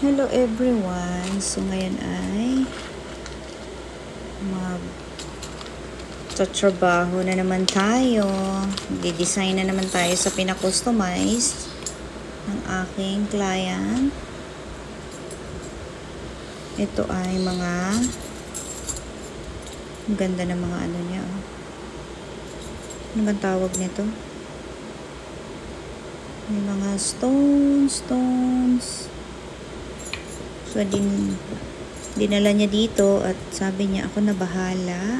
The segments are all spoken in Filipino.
Hello everyone! So ngayon ay magtatrabaho na naman tayo. Di-design na naman tayo sa pinakustomize ng aking client. Ito ay mga ganda ng mga ano niya. Ano bang tawag nito? May mga stones. So, dinala niya dito at sabi niya, ako na bahala.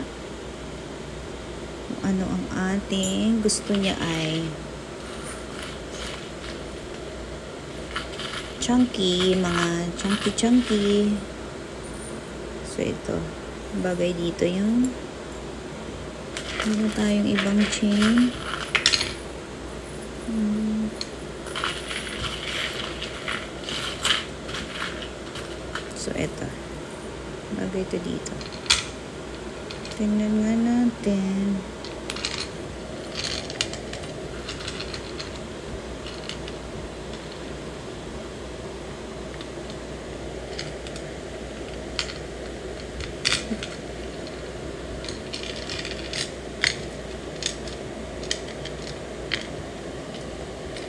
Kung ano ang ating gusto niya ay chunky, mga chunky. So, ito. Bagay dito yung meron tayong ibang chain. So, ito. Bagay ito dito. Tingnan nga natin.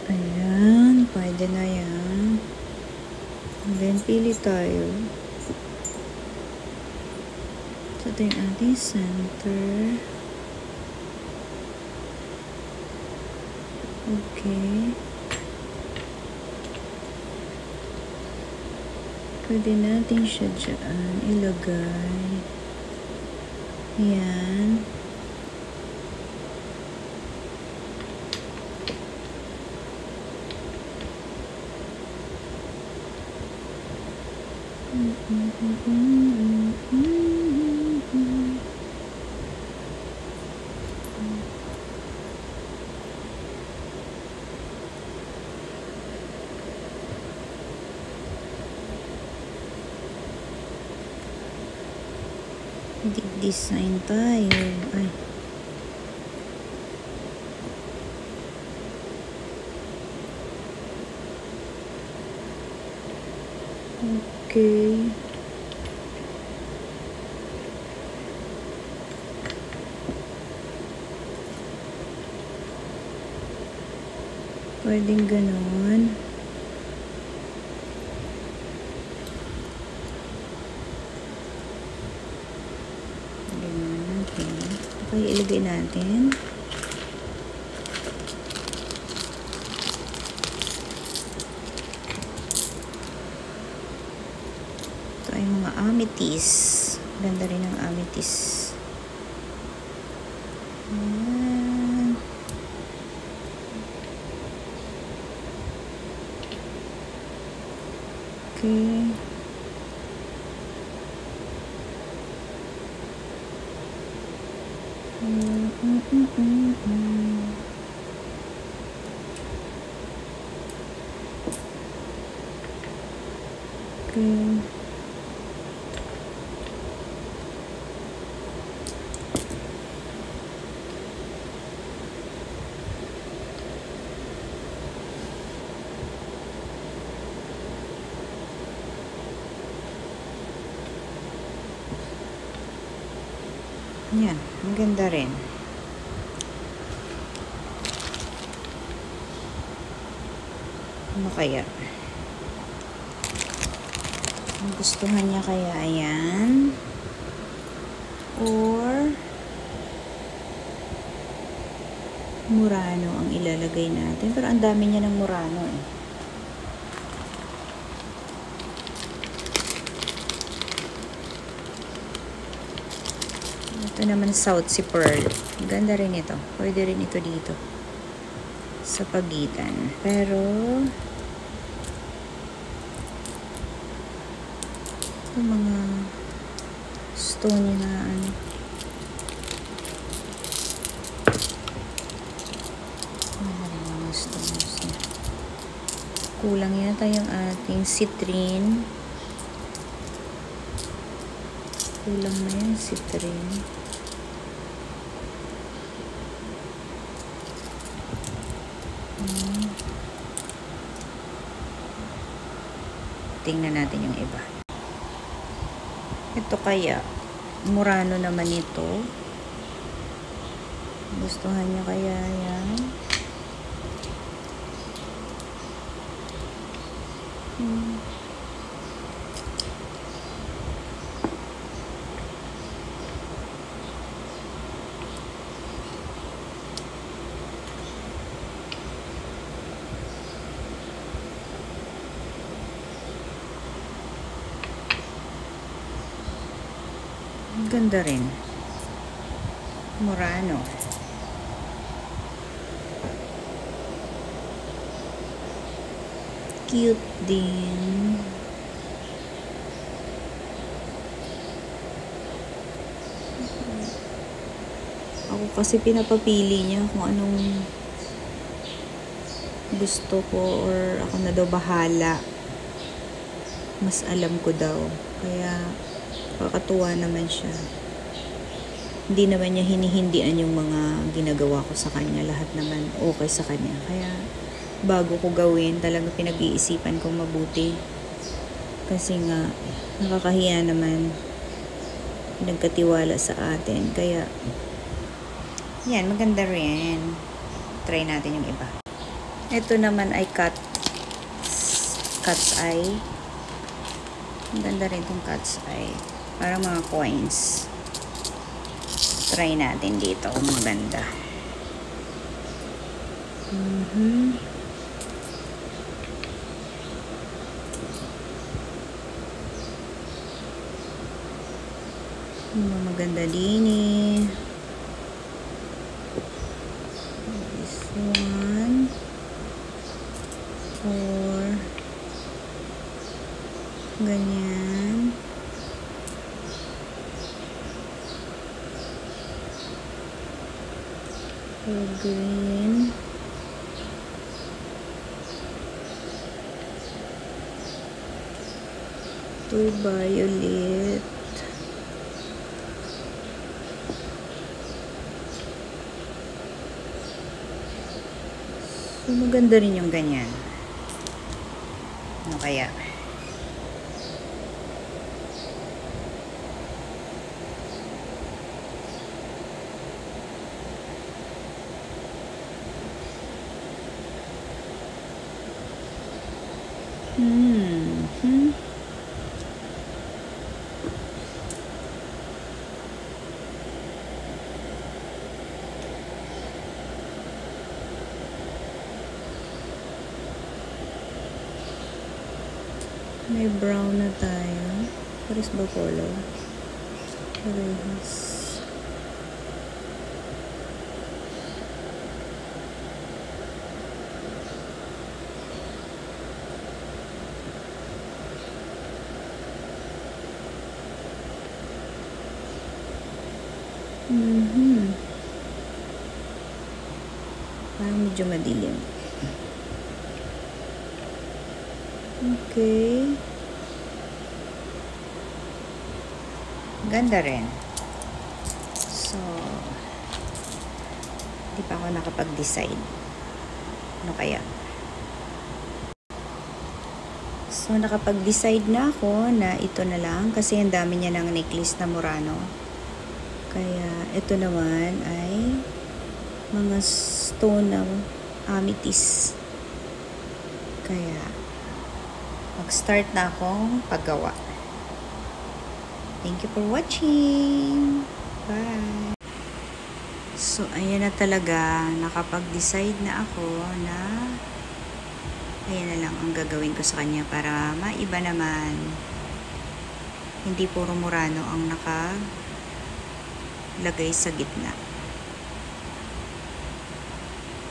Ayan. Pwede na yan. Then, pili tayo. So, ito yung ating center. Okay. Pwede natin siya dyan ilagay. Yan. Design tayo. Ay. Okay. Pwedeng ganon. Okay, ilagay natin. Ito ay mga amethyst. Ganda rin ang amethyst. Ayan. Okay. Okay. Yan, ang ganda rin. Ano kaya? Ang gustuhan niya kaya ayan? Or Murano ang ilalagay natin. Pero ang dami niya ng Murano eh. Ito naman South Sea Pearl. Ganda rin ito. Pwede rin ito dito. Sa pagitan. Pero ito mga stone na ano. Mga stones niya. Kulang yata yung ating citrine. Kulang na yung citrine. Tingnan natin yung iba. Ito kaya, Murano naman ito. Gustuhan niya kaya yan? Ganda rin. Murano. Cute din. Ako kasi pinapapili niya kung anong gusto ko or ako na daw bahala. Mas alam ko daw. Kaya kakatuwa naman siya. Hindi naman niya hinihindian yung mga ginagawa ko sa kanya. Lahat naman okay sa kanya. Kaya bago ko gawin, talaga pinag-iisipan kong mabuti. Kasi nga, nakakahiya naman. Nagkatiwala sa atin. Kaya, yan, maganda rin. Try natin yung iba. Ito naman ay cat's eye. Maganda rin itong cat's eye. Parang mga coins. Try natin dito kung maganda. Maganda din eh. This one. 4. Ganyan. Green. To violet. So, maganda rin yung ganyan. Ano kaya? May brown na tayo. Pares ba color? Parehas. Parang medyo madilim. Okay. Ganda rin. So, di pa ako nakapag-decide. Ano kaya? So, nakapag-decide na ako na ito na lang kasi ang dami niya ng necklace na Murano. Kaya, ito naman ay mga stone na amethyst. Kaya, mag-start na akong paggawa. Thank you for watching. Bye. So, ayan na talaga. Nakapag-decide na ako na ayan na lang ang gagawin ko sa kanya para maiba naman. Hindi puro Murano ang nakalagay sa gitna.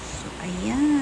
So, ayan.